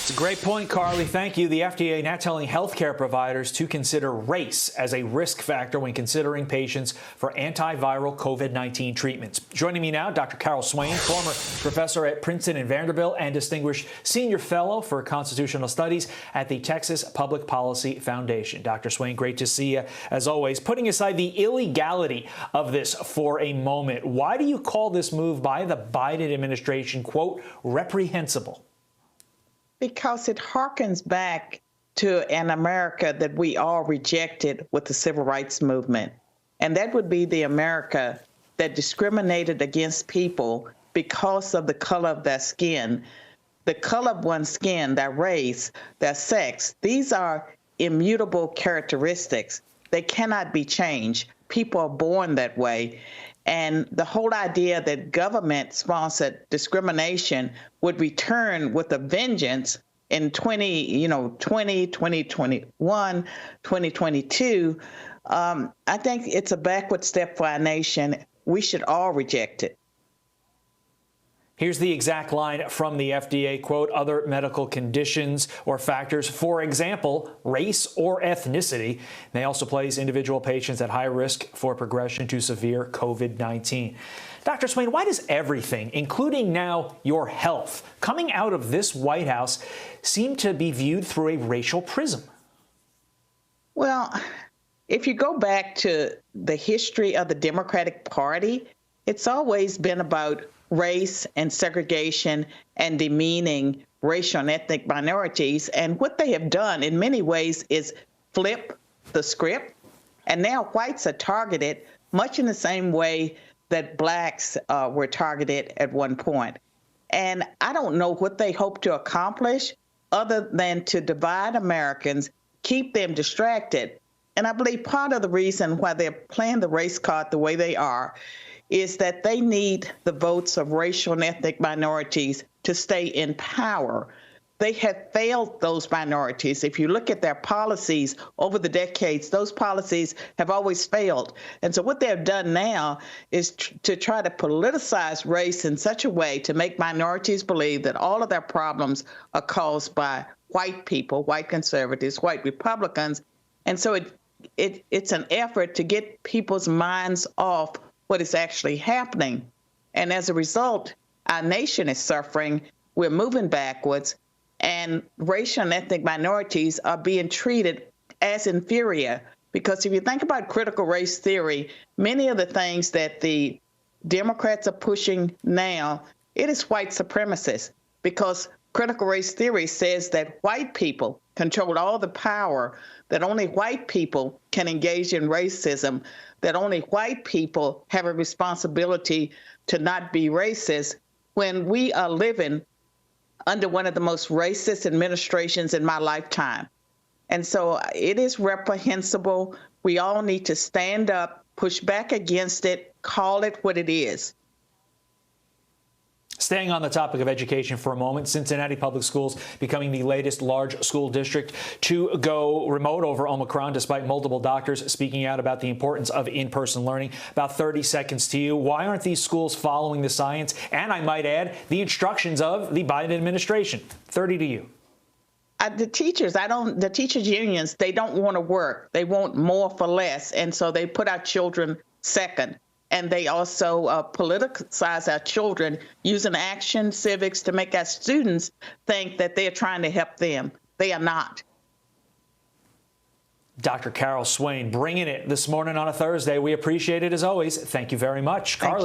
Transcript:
It's a great point, Carly. Thank you. The FDA now telling healthcare providers to consider race as a risk factor when considering patients for antiviral COVID-19 treatments. Joining me now, Dr. Carol Swain, former professor at Princeton and Vanderbilt and distinguished senior fellow for constitutional studies at the Texas Public Policy Foundation. Dr. Swain, great to see you as always. Putting aside the illegality of this for a moment, why do you call this move by the Biden administration, quote, reprehensible? Because it harkens back to an America that we all rejected with the civil rights movement. And that would be the America that discriminated against people because of the color of their skin, the color of one's skin, their race, their sex. These are immutable characteristics. They cannot be changed. People are born that way. And the whole idea that government-sponsored discrimination would return with a vengeance in 2021, 2022, I think it's a backward step for our nation. We should all reject it. Here's the exact line from the FDA, quote, other medical conditions or factors, for example, race or ethnicity, may also place individual patients at high risk for progression to severe COVID-19. Dr. Swain, why does everything, including now your health, coming out of this White House seem to be viewed through a racial prism? Well, if you go back to the history of the Democratic Party, it's always been about race and segregation and demeaning racial and ethnic minorities. And what they have done in many ways is flip the script. And now whites are targeted much in the same way that blacks were targeted at one point. And I don't know what they hope to accomplish other than to divide Americans, keep them distracted. And I believe part of the reason why they're playing the race card the way they are is that they need the votes of racial and ethnic minorities to stay in power. They have failed those minorities. If you look at their policies over the decades, those policies have always failed. And so what they've done now is to try to politicize race in such a way to make minorities believe that all of their problems are caused by white people, white conservatives, white Republicans. And so it's an effort to get people's minds off what is actually happening. And as a result, our nation is suffering. We're moving backwards, and racial and ethnic minorities are being treated as inferior. Because if you think about critical race theory, many of the things that the Democrats are pushing now, it is white supremacists, because critical race theory says that white people control all the power, that only white people can engage in racism, that only white people have a responsibility to not be racist, when we are living under one of the most racist administrations in my lifetime. And so it is reprehensible. We all need to stand up, push back against it, call it what it is. Staying on the topic of education for a moment, Cincinnati Public Schools becoming the latest large school district to go remote over Omicron, despite multiple doctors speaking out about the importance of in-person learning. About 30 seconds to you. Why aren't these schools following the science and, I might add, the instructions of the Biden administration? 30 to you. The teachers unions, they don't want to work. They want more for less. And so they put our children second. And they also politicize our children using action civics to make our students think that they're trying to help them. They are not. Dr. Carol Swain bringing it this morning on a Thursday. We appreciate it as always. Thank you very much. Carly.